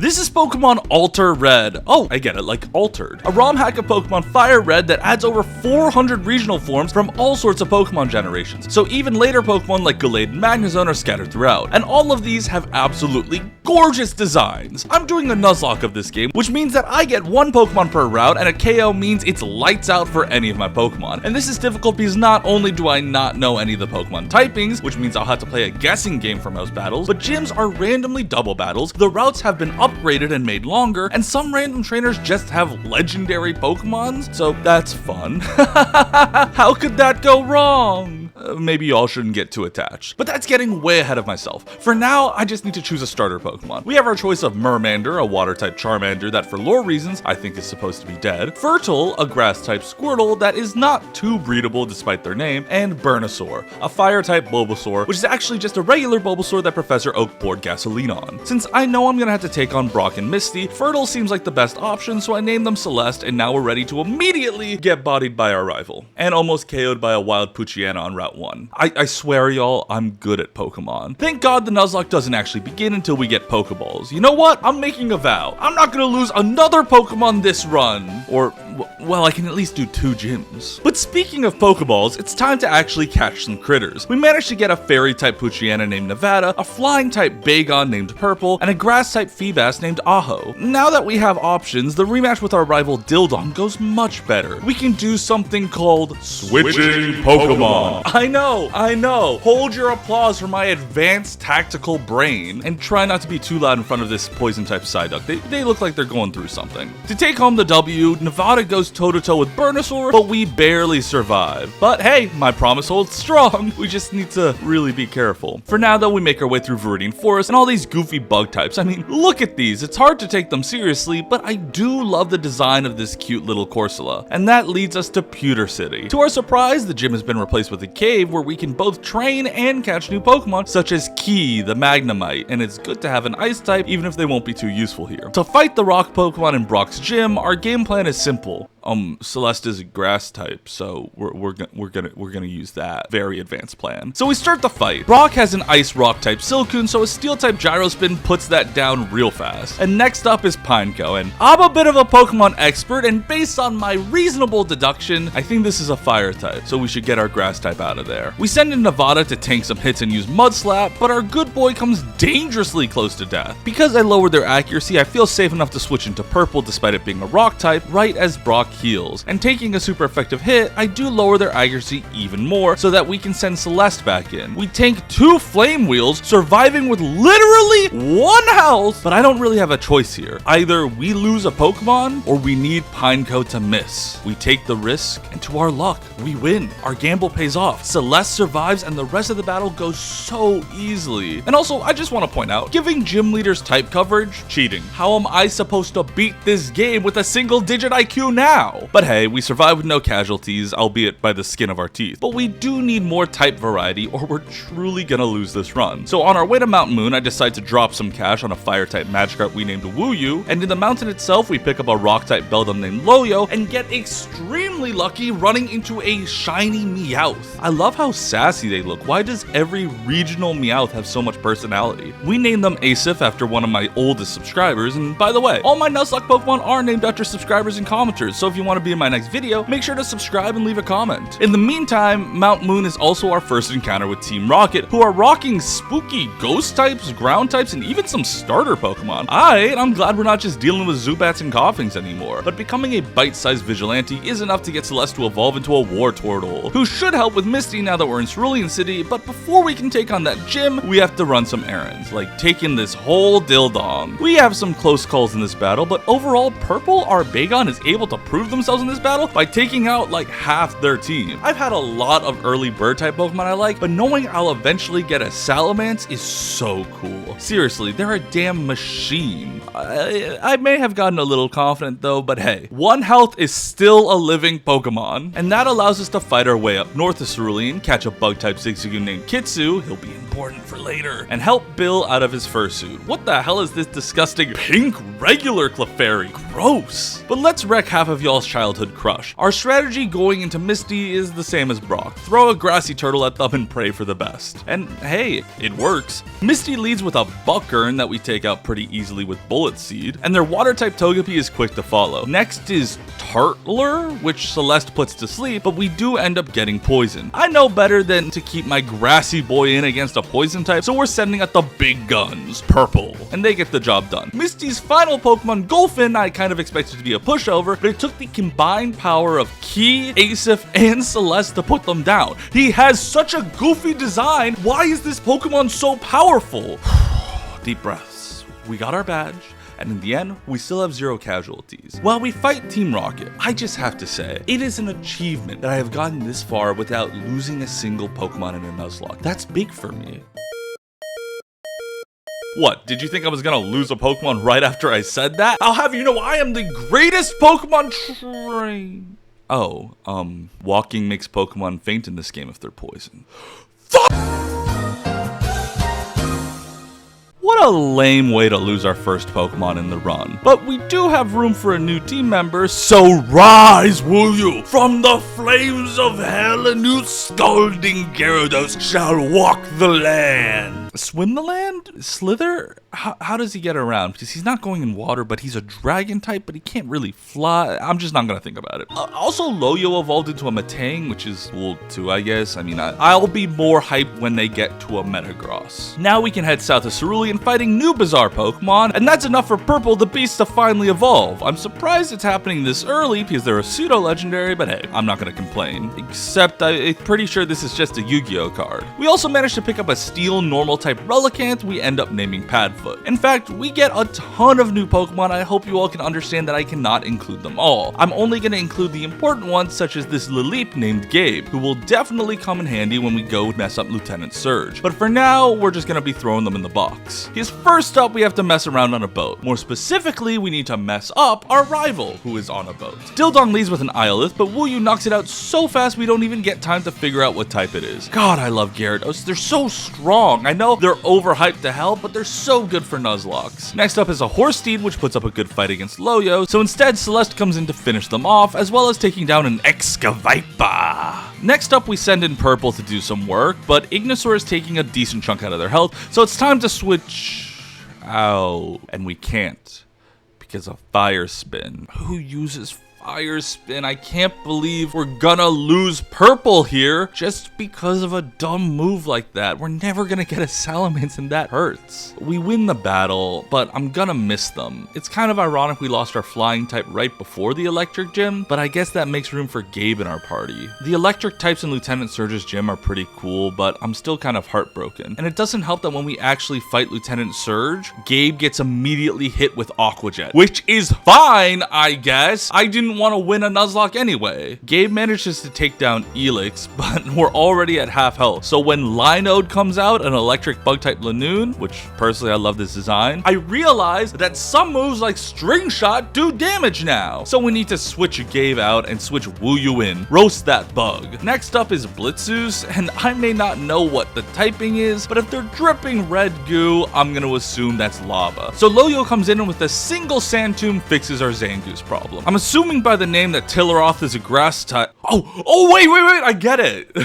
This is Pokemon Alter Red. Oh, I get it, like altered. A ROM hack of Pokemon Fire Red that adds over 400 regional forms from all sorts of Pokemon generations. So even later Pokemon like Gallade and Magnezone are scattered throughout. And all of these have absolutely gorgeous designs. I'm doing a nuzlocke of this game, which means that I get one Pokemon per route, and a KO means it's lights out for any of my Pokemon. And this is difficult because not only do I not know any of the Pokemon typings, which means I'll have to play a guessing game for most battles, but gyms are randomly double battles, the routes have been upgraded and made longer, and some random trainers just have legendary Pokemons, so that's fun. How could that go wrong? Maybe y'all shouldn't get too attached. But that's getting way ahead of myself. For now, I just need to choose a starter Pokemon. We have our choice of Mermander, a water-type Charmander that for lore reasons I think is supposed to be dead, Fertile, a grass-type Squirtle that is not too breedable despite their name, and Burnosaur, a fire-type Bulbasaur, which is actually just a regular Bulbasaur that Professor Oak poured gasoline on. Since I know I'm gonna have to take on Brock and Misty, Fertile seems like the best option, so I named them Celeste, and now we're ready to immediately get bodied by our rival. And almost KO'd by a wild Poochyena on Route 1. I swear y'all, I'm good at Pokemon. Thank God the Nuzlocke doesn't actually begin until we get Pokeballs. You know what? I'm making a vow. I'm not gonna lose another Pokemon this run. Or, well, I can at least do 2 gyms. But speaking of Pokeballs, it's time to actually catch some critters. We managed to get a fairy-type Poochyena named Nevada, a flying-type Bagon named Purple, and a grass-type Feebas named Aho. Now that we have options, the rematch with our rival Dildon goes much better. We can do something called Switching Pokemon. I know. Hold your applause for my advanced tactical brain, and try not to be too loud in front of this poison-type Psyduck. They look like they're going through something. To take home the W, Nevada goes toe-to-toe with Burnosaur, but we barely survive. But hey, my promise holds strong. We just need to really be careful. For now though, we make our way through Viridian Forest and all these goofy bug types. I mean, look at these. It's hard to take them seriously, but I do love the design of this cute little Corsola. And that leads us to Pewter City. To our surprise, the gym has been replaced with a cave where we can both train and catch new Pokemon, such as Key, the Magnemite, and it's good to have an Ice type, even if they won't be too useful here. To fight the Rock Pokemon in Brock's gym, our game plan is simple. Celeste is a grass type, so we're gonna use that very advanced plan. So we start the fight. Brock has an ice rock type Silcoon, so a steel type Gyrospin puts that down real fast. And next up is Pineco, and I'm a bit of a Pokemon expert, and based on my reasonable deduction, I think this is a fire type, so we should get our grass type out of there. We send in Nevada to tank some hits and use Mud Slap, but our good boy comes dangerously close to death. Because I lowered their accuracy, I feel safe enough to switch into Purple despite it being a rock type, right as Brock heals. And taking a super effective hit, I do lower their accuracy even more so that we can send Celeste back in. We tank 2 Flame Wheels, surviving with literally 1 health, but I don't really have a choice here. Either we lose a Pokemon or we need Pineco to miss. We take the risk, and to our luck, we win. Our gamble pays off. Celeste survives and the rest of the battle goes so easily. And also, I just want to point out, giving gym leaders type coverage, cheating. How am I supposed to beat this game with a single-digit IQ now? But hey, we survive with no casualties, albeit by the skin of our teeth. But we do need more type variety or we're truly gonna lose this run. So on our way to Mount Moon, I decide to drop some cash on a fire-type Magikarp we named Wooyu, and in the mountain itself, we pick up a rock-type Beldum named Loyo and get extremely lucky running into a shiny Meowth. I love how sassy they look. Why does every regional Meowth have so much personality? We named them Asif after one of my oldest subscribers, and by the way, all my Nuzlocke Pokemon are named after subscribers and commenters, so if you want to be in my next video, make sure to subscribe and leave a comment. In the meantime, Mount Moon is also our first encounter with Team Rocket, who are rocking spooky ghost types, ground types, and even some starter Pokemon. I'm glad we're not just dealing with Zubats and Coughings anymore, but becoming a bite-sized Vigilante is enough to get Celeste to evolve into a Wartortle, who should help with Misty now that we're in Cerulean City, but before we can take on that gym, we have to run some errands, like taking this whole Dildong. We have some close calls in this battle, but overall, Purple, our Bagon, is able to prove themselves in this battle by taking out like half their team. I've had a lot of early bird type Pokemon I like, but knowing I'll eventually get a Salamence is so cool. Seriously, they're a damn machine. I may have gotten a little confident though, but hey, 1 health is still a living Pokemon, and that allows us to fight our way up north of Cerulean, catch a bug type Zigzagoon named Kitsu, he'll be important for later, and help Bill out of his fursuit. What the hell is this disgusting pink regular Clefairy? gross. But let's wreck half of y'all's childhood crush. Our strategy going into Misty is the same as Brock. Throw a grassy turtle at them and pray for the best. And hey, it works. Misty leads with a Buckern that we take out pretty easily with Bullet Seed, and their water type Togepi is quick to follow. Next is Tartler, which Celeste puts to sleep, but we do end up getting poisoned. I know better than to keep my grassy boy in against a poison type, so we're sending out the big guns, Purple, and they get the job done. Misty's final Pokemon, Golfin, I kind of expected to be a pushover, but it took the combined power of Key, Asif, and Celeste to put them down. He has such a goofy design. Why is this Pokemon so powerful? Deep breaths. We got our badge, and in the end, we still have 0 casualties. While we fight Team Rocket, I just have to say, it is an achievement that I have gotten this far without losing a single Pokemon in a Nuzlocke. That's big for me. What, did you think I was gonna lose a Pokemon right after I said that? I'll have you know I am the greatest Pokemon train. Oh, walking makes Pokemon faint in this game if they're poisoned. Fuck! What a lame way to lose our first Pokemon in the run. But we do have room for a new team member, so rise, will you? From the flames of hell, a new scalding Gyarados shall walk the land. Swim the land? Slither? How does he get around? Because he's not going in water, but he's a dragon type, but he can't really fly. I'm just not gonna think about it. Also, Loyo evolved into a Metang, which is cool too, I guess. I mean, I'll be more hyped when they get to a Metagross. Now we can head south to Cerulean fighting new bizarre Pokemon, and that's enough for Purple the Beast to finally evolve. I'm surprised it's happening this early because they're a pseudo-legendary, but hey, I'm not gonna complain. Except I'm pretty sure this is just a Yu-Gi-Oh card. We also managed to pick up a Steel normal type Relicanth we end up naming Padfoot. In fact, we get a ton of new Pokemon. I hope you all can understand that I cannot include them all. I'm only going to include the important ones, such as this Lilip named Gabe, who will definitely come in handy when we go mess up Lieutenant Surge. But for now, we're just going to be throwing them in the box. Because first up, we have to mess around on a boat. More specifically, we need to mess up our rival, who is on a boat. Dildong leads with an Iolith, but Wooyu knocks it out so fast we don't even get time to figure out what type it is. God, I love Gyarados. They're so strong. I know they're overhyped to hell, but they're so good for Nuzlocks. Next up is a Horse Steed, which puts up a good fight against Loyo, so instead Celeste comes in to finish them off, as well as taking down an Excavaipa. Next up, we send in Purple to do some work, but Ignitaor is taking a decent chunk out of their health, so it's time to switch out. And we can't, because of Fire Spin. Who uses Fire Spin? I can't believe we're gonna lose Purple here just because of a dumb move like that. We're never gonna get a Salamence and that hurts. We win the battle, but I'm gonna miss them. It's kind of ironic we lost our flying type right before the electric gym, but I guess that makes room for Gabe in our party. The electric types in Lieutenant Surge's gym are pretty cool, but I'm still kind of heartbroken. And it doesn't help that when we actually fight Lieutenant Surge, Gabe gets immediately hit with Aqua Jet, which is fine, I guess. I didn't want to win a Nuzlocke anyway. Gabe manages to take down Elix, but we're already at half health. So when Linode comes out, an electric bug type Lanoon, which personally I love this design, I realize that some moves like String Shot do damage now. So we need to switch Gabe out and switch Wooyu in. Roast that bug. Next up is Blitzus, and I may not know what the typing is, but if they're dripping red goo, I'm gonna assume that's lava. So Loyo comes in and with a single Sand Tomb fixes our Zangoose problem. I'm assuming by the name that Tillaroth is a grass type. Oh, wait, I get it.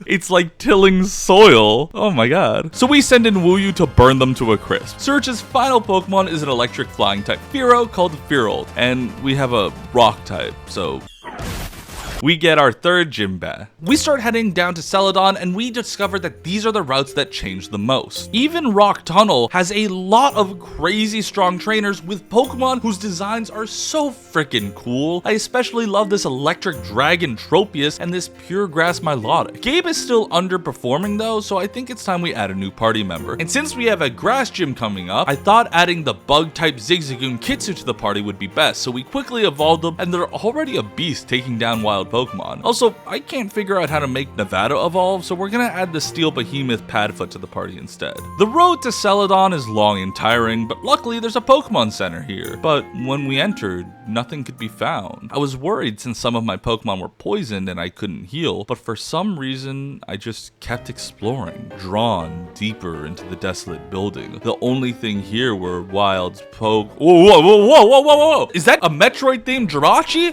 It's like tilling soil. Oh my god. So we send in Wooyu to burn them to a crisp. Surge's final Pokemon is an electric flying type Fearow called Fearold, and we have a rock type, so we get our third gym bat. We start heading down to Celadon, and we discover that these are the routes that change the most. Even Rock Tunnel has a lot of crazy strong trainers with Pokemon whose designs are so freaking cool. I especially love this electric dragon Tropius and this pure grass Milotic. Gabe is still underperforming though, so I think it's time we add a new party member. And since we have a grass gym coming up, I thought adding the bug type Zigzagoon Kitsu to the party would be best, so we quickly evolved them, and they're already a beast taking down wild Pokemon. Also, I can't figure out how to make Nevada evolve, so we're gonna add the Steel Behemoth Padfoot to the party instead. The road to Celadon is long and tiring, but luckily there's a Pokemon Center here. But when we entered, nothing could be found. I was worried since some of my Pokemon were poisoned and I couldn't heal, but for some reason, I just kept exploring, drawn deeper into the desolate building. The only thing here were wild Whoa, whoa, whoa, whoa, whoa, whoa, whoa! Is that a Metroid-themed Jirachi?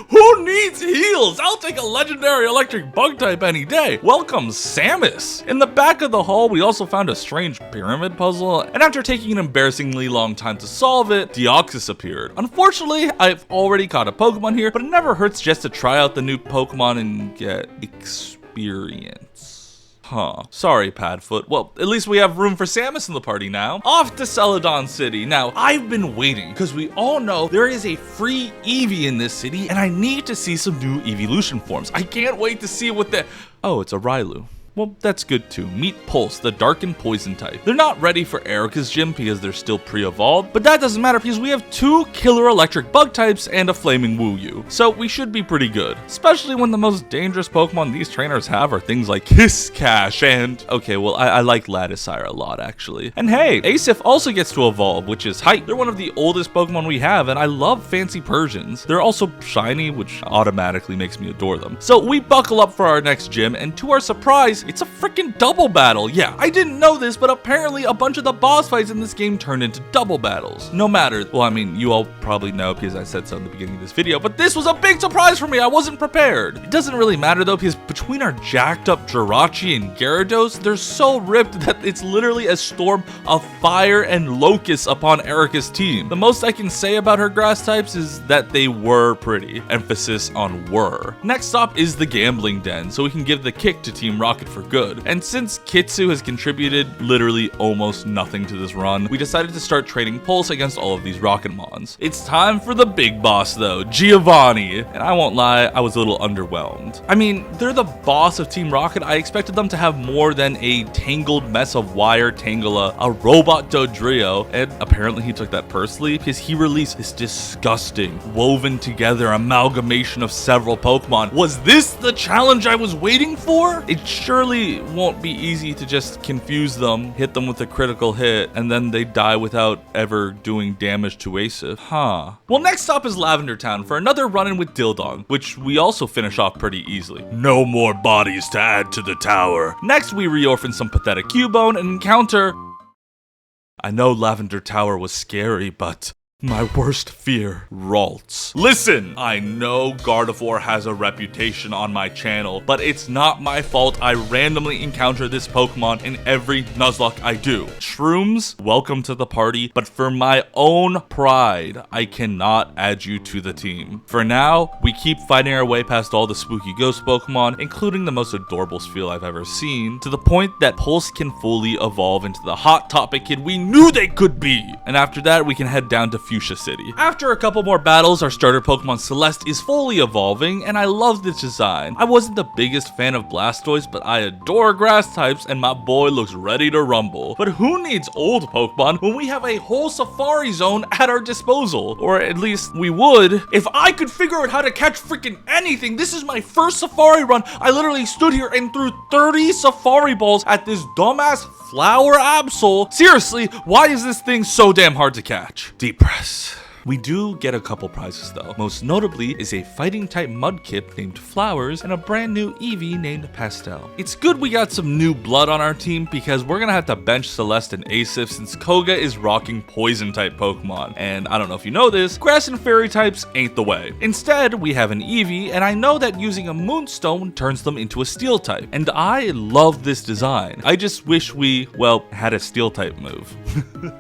Who needs heals? I'll take a legendary electric bug type any day. Welcome, Samus! In the back of the hall, we also found a strange pyramid puzzle, and after taking an embarrassingly long time to solve it, Deoxys appeared. Unfortunately, I've already caught a Pokemon here, but it never hurts just to try out the new Pokemon and get experience. Huh. Sorry, Padfoot. Well, at least we have room for Samus in the party now. Off to Celadon City. Now, I've been waiting, because we all know there is a free Eevee in this city, and I need to see some new evolution forms. I can't wait to see what the... Oh, it's a Railu. Well, that's good too. Meet Pulse, the Dark and Poison type. They're not ready for Erika's gym because they're still pre-evolved, but that doesn't matter because we have 2 killer electric bug types and a flaming Wooyu. So we should be pretty good, especially when the most dangerous Pokemon these trainers have are things like Kiss-Cash and... Okay, well, I like Ladisire a lot, actually. And hey, Asif also gets to evolve, which is hype. They're one of the oldest Pokemon we have, and I love fancy Persians. They're also shiny, which automatically makes me adore them. So we buckle up for our next gym, and to our surprise, it's a freaking double battle. Yeah, I didn't know this, but apparently a bunch of the boss fights in this game turned into double battles. No matter, well, I mean, you all probably know because I said so in the beginning of this video, but this was a big surprise for me. I wasn't prepared. It doesn't really matter though, because between our jacked up Jirachi and Gyarados, they're so ripped that it's literally a storm of fire and locusts upon Erika's team. The most I can say about her grass types is that they were pretty. Emphasis on were. Next up is the gambling den, so we can give the kick to Team Rocket for good. And since Kitsu has contributed literally almost nothing to this run, we decided to start trading Pulse against all of these Rocketmons. It's time for the big boss though, Giovanni. And I won't lie, I was a little underwhelmed. I mean, they're the boss of Team Rocket. I expected them to have more than a tangled mess of wire Tangela, a robot Dodrio, and apparently he took that personally because he released this disgusting, woven together amalgamation of several Pokemon. Was this the challenge I was waiting for? It surely won't be easy to just confuse them, hit them with a critical hit, and then they die without ever doing damage to Asif. Huh. Well, next stop is Lavender Town for another run-in with Dildon, which we also finish off pretty easily. No more bodies to add to the tower. Next, we reorphan some pathetic Cubone and encounter... I know Lavender Tower was scary, but... my worst fear, Ralts. Listen, I know Gardevoir has a reputation on my channel, but it's not my fault I randomly encounter this Pokemon in every Nuzlocke I do. Shrooms, welcome to the party, but for my own pride, I cannot add you to the team. For now, we keep fighting our way past all the spooky ghost Pokemon, including the most adorable Spheal I've ever seen, to the point that Pulse can fully evolve into the Hot Topic kid we knew they could be. And after that, we can head down to Fuchsia City. After a couple more battles, our starter Pokemon Celeste is fully evolving, and I love this design. I wasn't the biggest fan of Blastoise, but I adore grass types, and my boy looks ready to rumble. But who needs old Pokemon when we have a whole Safari Zone at our disposal? Or at least we would. If I could figure out how to catch freaking anything, this is my first Safari run. I literally stood here and threw 30 Safari Balls at this dumbass Flower Absol. Seriously, why is this thing so damn hard to catch? Deep breaths. We do get a couple prizes though. Most notably is a fighting type Mudkip named Flowers and a brand new Eevee named Pastel. It's good we got some new blood on our team because we're gonna have to bench Celeste and Asif since Koga is rocking poison type Pokemon. And I don't know if you know this, grass and fairy types ain't the way. Instead, we have an Eevee, and I know that using a Moonstone turns them into a steel type. And I love this design. I just wish we, well, had a steel type move.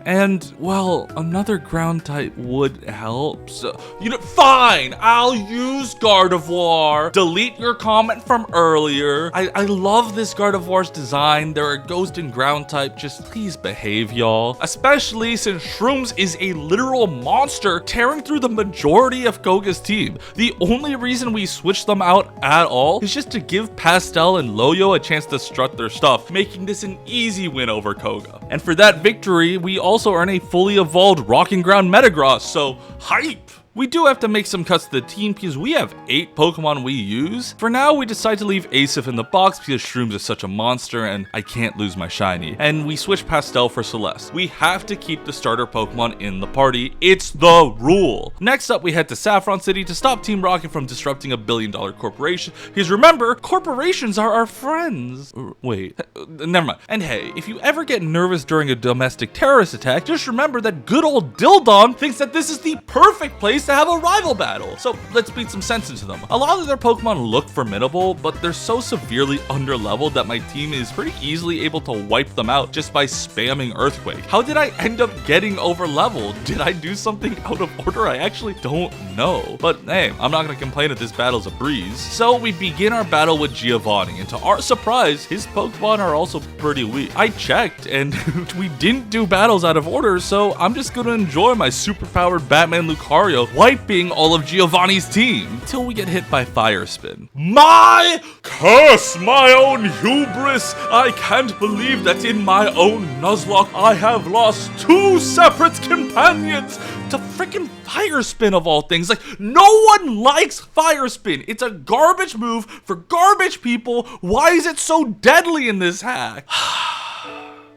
And, well, another ground type would help. So, you know, fine, I'll use Gardevoir. Delete your comment from earlier. I love this Gardevoir's design. They're a ghost and ground type. Just please behave, y'all. Especially since Shrooms is a literal monster tearing through the majority of Koga's team. The only reason we switched them out at all is just to give Pastel and Loyo a chance to strut their stuff, making this an easy win over Koga. And for that victory, we also earn a fully evolved Rocking Ground Metagross, so hype! We do have to make some cuts to the team because we have 8 Pokemon we use. For now, we decide to leave Asif in the box because Shrooms is such a monster and I can't lose my shiny. And we switch Pastel for Celeste. We have to keep the starter Pokemon in the party. It's the rule. Next up, we head to Saffron City to stop Team Rocket from disrupting a billion-dollar corporation. Because remember, corporations are our friends. Wait, never mind. And hey, if you ever get nervous during a domestic terrorist attack, just remember that good old Dildon thinks that this is the perfect place to have a rival battle. So let's beat some sense into them. A lot of their Pokemon look formidable, but they're so severely underleveled that my team is pretty easily able to wipe them out just by spamming Earthquake. How did I end up getting overleveled? Did I do something out of order? I actually don't know. But hey, I'm not gonna complain if this battle's a breeze. So we begin our battle with Giovanni, and to our surprise, his Pokemon are also pretty weak. I checked, and we didn't do battles out of order, so I'm just gonna enjoy my superpowered Batman Lucario wiping all of Giovanni's team till we get hit by Fire Spin. My curse, my own hubris! I can't believe that in my own Nuzlocke I have lost 2 separate companions to freaking Fire Spin of all things. Like, no one likes Fire Spin. It's a garbage move for garbage people. Why is it so deadly in this hack?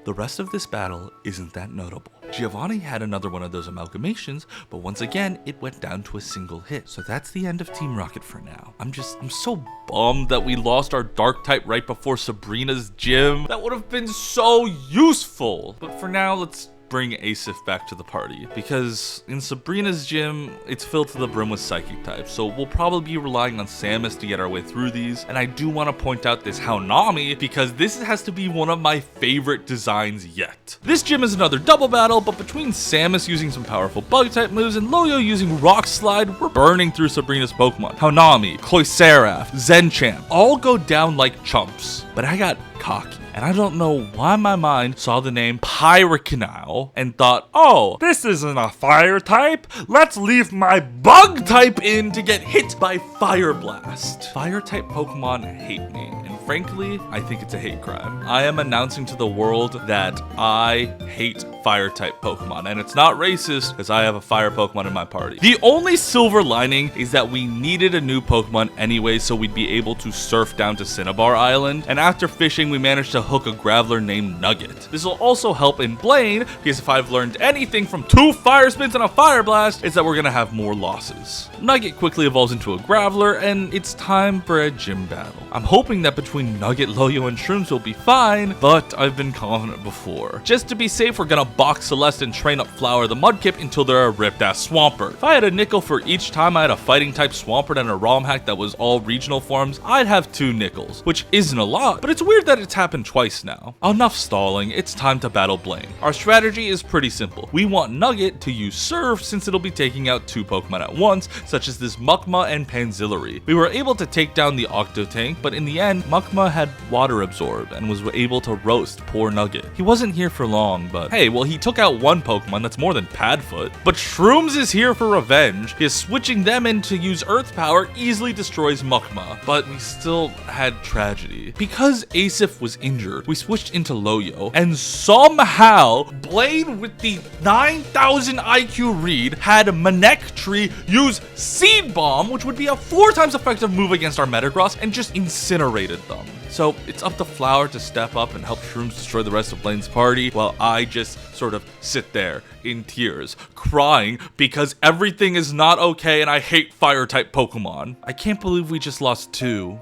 The rest of this battle isn't that notable. Giovanni had another one of those amalgamations, but once again, it went down to a single hit. So that's the end of Team Rocket for now. I'm so bummed that we lost our dark type right before Sabrina's gym. That would have been so useful. But for now, let's bring Asif back to the party, because in Sabrina's gym, it's filled to the brim with psychic types, so we'll probably be relying on Samus to get our way through these. And I do want to point out this Haunami, because this has to be one of my favorite designs yet. This gym is another double battle, but between Samus using some powerful bug type moves and Loyo using Rock Slide, we're burning through Sabrina's Pokemon. Haunami, Cloyceraf, Zenchamp, all go down like chumps, but I got cocky. And I don't know why my mind saw the name Pyrokinile and thought, oh, this isn't a fire type. Let's leave my bug type in to get hit by Fire Blast. Fire type Pokemon hate me. And frankly, I think it's a hate crime. I am announcing to the world that I hate fire type Pokemon. And it's not racist because I have a fire Pokemon in my party. The only silver lining is that we needed a new Pokemon anyway, so we'd be able to surf down to Cinnabar Island. And after fishing, we managed to hook a Graveler named Nugget. This will also help in Blaine, because if I've learned anything from 2 Fire Spins and a Fire Blast, it's that we're gonna have more losses. Nugget quickly evolves into a Graveler, and it's time for a gym battle. I'm hoping that between Nugget, Loyo, and Shrooms we'll be fine, but I've been confident before. Just to be safe, we're gonna box Celeste and train up Flower the Mudkip until they're a ripped-ass Swampert. If I had a nickel for each time I had a fighting-type Swampert and a RomHack that was all regional forms, I'd have 2 nickels, which isn't a lot, but it's weird that it's happened twice now. Enough stalling, it's time to battle Blaine. Our strategy is pretty simple. We want Nugget to use Surf since it'll be taking out 2 Pokemon at once, such as this Mukma and Panzillary. We were able to take down the Octotank, but in the end, Mukma had water absorbed and was able to roast poor Nugget. He wasn't here for long, but hey, well, he took out 1 Pokemon, that's more than Padfoot. But Shrooms is here for revenge, because switching them in to use Earth Power easily destroys Mukma. But we still had tragedy. Because Asif was injured, we switched into Loyo, and somehow Blaine with the 9,000 IQ read had Manectree use Seed Bomb, which would be a 4 times effective move against our Metagross, and just incinerated them. So it's up to Flower to step up and help Shrooms destroy the rest of Blaine's party, while I just sort of sit there in tears, crying because everything is not okay and I hate fire-type Pokemon. I can't believe we just lost 2.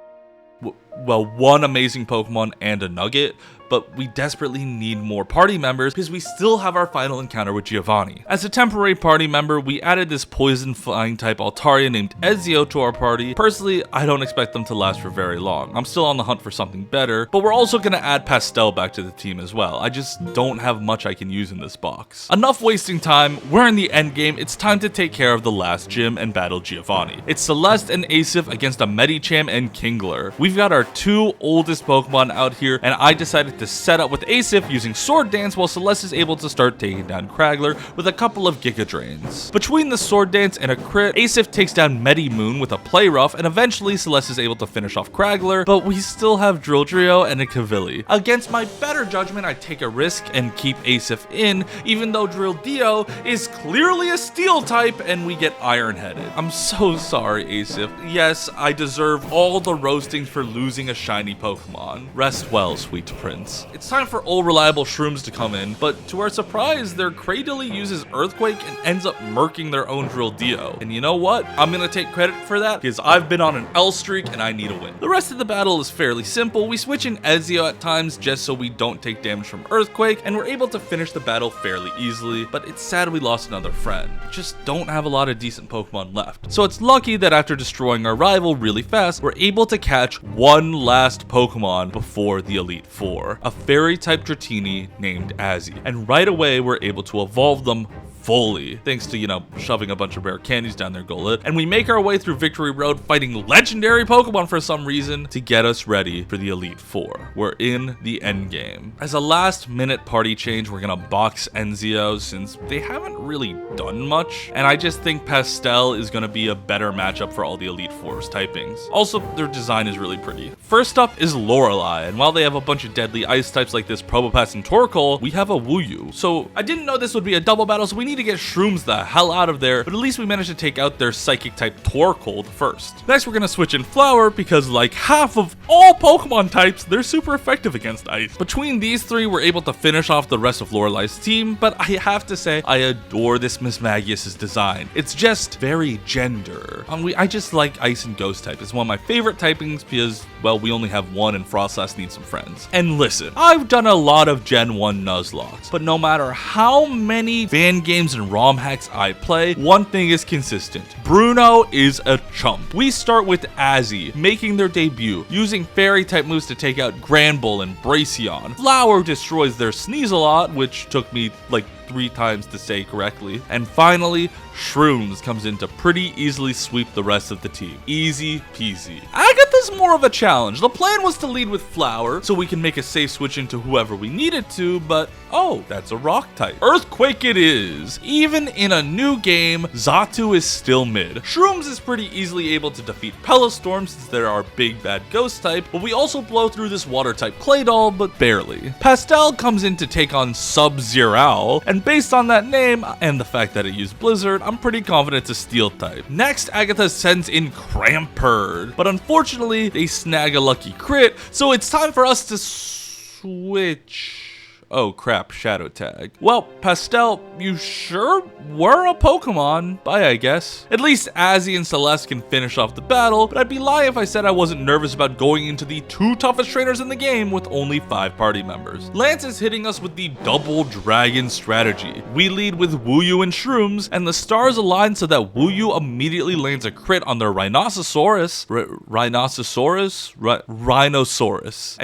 Well, 1 amazing Pokemon and a Nugget, but we desperately need more party members because we still have our final encounter with Giovanni. As a temporary party member, we added this poison flying type Altaria named Ezio to our party. Personally, I don't expect them to last for very long. I'm still on the hunt for something better, but we're also going to add Pastel back to the team as well. I just don't have much I can use in this box. Enough wasting time, we're in the end game. It's time to take care of the last gym and battle Giovanni. It's Celeste and Asif against a Medicham and Kingler. We've got our two oldest Pokemon out here, and I decided to set up with Asif using Sword Dance while Celeste is able to start taking down Cragler with a couple of Giga Drains. Between the Sword Dance and a crit, Asif takes down Medimoon with a Play Rough, and eventually Celeste is able to finish off Cragler, but we still have Drilltrio and a Cavili. Against my better judgment, I take a risk and keep Asif in, even though Drilldio is clearly a Steel type and we get Iron-headed. I'm so sorry, Asif. Yes, I deserve all the roastings for losing a shiny Pokemon. Rest well, sweet prince. It's time for old reliable Shrooms to come in, but to our surprise, their Cradily uses Earthquake and ends up murking their own Drilldio. And you know what? I'm gonna take credit for that because I've been on an L streak and I need a win. The rest of the battle is fairly simple. We switch in Ezio at times just so we don't take damage from Earthquake, and we're able to finish the battle fairly easily, but it's sad we lost another friend. Just don't have a lot of decent Pokemon left. So it's lucky that after destroying our rival really fast, we're able to catch one last Pokemon before the Elite Four, a Fairy-type Dratini named Azzy, and right away we're able to evolve them fully, thanks to, you know, shoving a bunch of rare candies down their gullet, and we make our way through Victory Road fighting legendary Pokemon for some reason to get us ready for the Elite Four. We're in the end game. As a last minute party change, we're gonna box Enzio since they haven't really done much, and I just think Pastel is gonna be a better matchup for all the Elite Four's typings. Also, their design is really pretty. First up is Lorelei, and while they have a bunch of deadly ice types like this Probopass and Torkoal, we have a Wooyu. So I didn't know this would be a double battle, so we need to get Shrooms the hell out of there, but at least we managed to take out their psychic type Torkoal first. Next, we're gonna switch in Flower because like half of all Pokemon types, they're super effective against ice. Between these three, we're able to finish off the rest of Lorelei's team, but I have to say, I adore this Miss Magius's design. It's just very gender. I just like ice and ghost type. It's one of my favorite typings because, well, we only have one and Frostlass needs some friends. And listen, I've done a lot of Gen 1 Nuzlocks, but no matter how many fan games and ROM hacks I play, one thing is consistent. Bruno is a chump. We start with Azzy making their debut, using fairy type moves to take out Granbull and Braceon. Flower destroys their Sneaselot, which took me like 3 times to say correctly. And finally, Shrooms comes in to pretty easily sweep the rest of the team. Easy peasy. Agatha's more of a challenge. The plan was to lead with Flower so we can make a safe switch into whoever we needed to, but oh, that's a rock type. Earthquake it is. Even in a new game, Xatu is still mid. Shrooms is pretty easily able to defeat Pelostorm since they're our big bad ghost type, but we also blow through this water type Claydol, but barely. Pastel comes in to take on Sub-Zero, and based on that name and the fact that it used Blizzard, I'm pretty confident it's a Steel type. Next, Agatha sends in Crampert, but unfortunately, they snag a lucky crit, so it's time for us to switch. Oh crap, Shadow Tag. Well, Pastel, you sure were a Pokemon. Bye, I guess. At least Azzy and Celeste can finish off the battle, but I'd be lying if I said I wasn't nervous about going into the 2 toughest trainers in the game with only 5 party members. Lance is hitting us with the Double Dragon strategy. We lead with Wooyu and Shrooms, and the stars align so that Wooyu immediately lands a crit on their Rhinoceros, and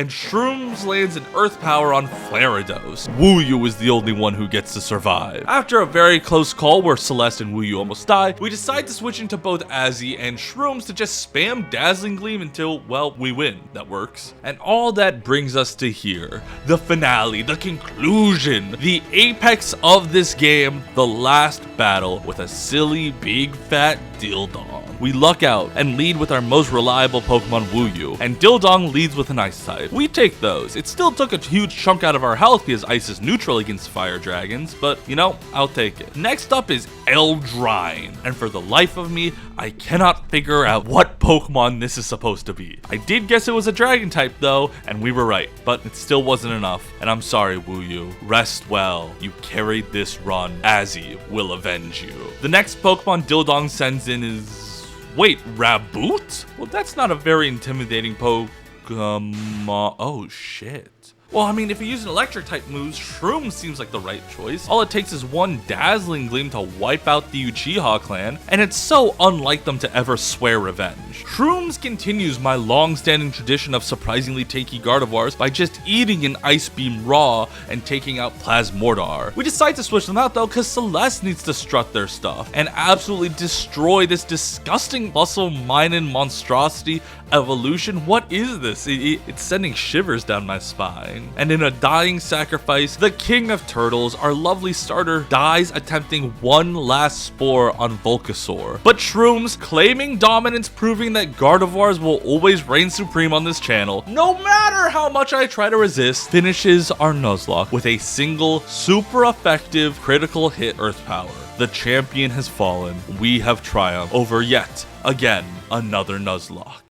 Shrooms lands an Earth Power on Flaridos. Wooyu is the only one who gets to survive. After a very close call where Celeste and Wooyu almost die, we decide to switch into both Azzy and Shrooms to just spam Dazzling Gleam until, well, we win. That works. And all that brings us to here. The finale, the conclusion, the apex of this game, the last battle with a silly big fat Dildong. We luck out and lead with our most reliable Pokemon Wooyu, and Dildong leads with an Ice type. We take those. It still took a huge chunk out of our health because Ice is neutral against Fire Dragons, but you know, I'll take it. Next up is Eldrine, and for the life of me, I cannot figure out what Pokemon this is supposed to be. I did guess it was a Dragon type though, and we were right, but it still wasn't enough, and I'm sorry Wooyu. Rest well, you carried this run. Azzy will avenge you. The next Pokemon Dildong sends in is... wait, Raboot? Well, that's not a very intimidating Pokemon. Oh, shit. Well, I mean, if you use an electric type moves, Shroom seems like the right choice. All it takes is one dazzling gleam to wipe out the Uchiha clan, and it's so unlike them to ever swear revenge. Shrooms continues my long-standing tradition of surprisingly tanky Gardevoirs by just eating an Ice Beam raw and taking out Plasmortar. We decide to switch them out though because Celeste needs to strut their stuff and absolutely destroy this disgusting muscle mining monstrosity evolution. What is this? It's sending shivers down my spine. And in a dying sacrifice, the king of turtles, our lovely starter, dies attempting one last spore on Volcasaur. But Shrooms, claiming dominance, proving that Gardevoirs will always reign supreme on this channel, no matter how much I try to resist, finishes our Nuzlocke with a single super effective critical hit Earth Power. The champion has fallen. We have triumphed over yet again another Nuzlocke.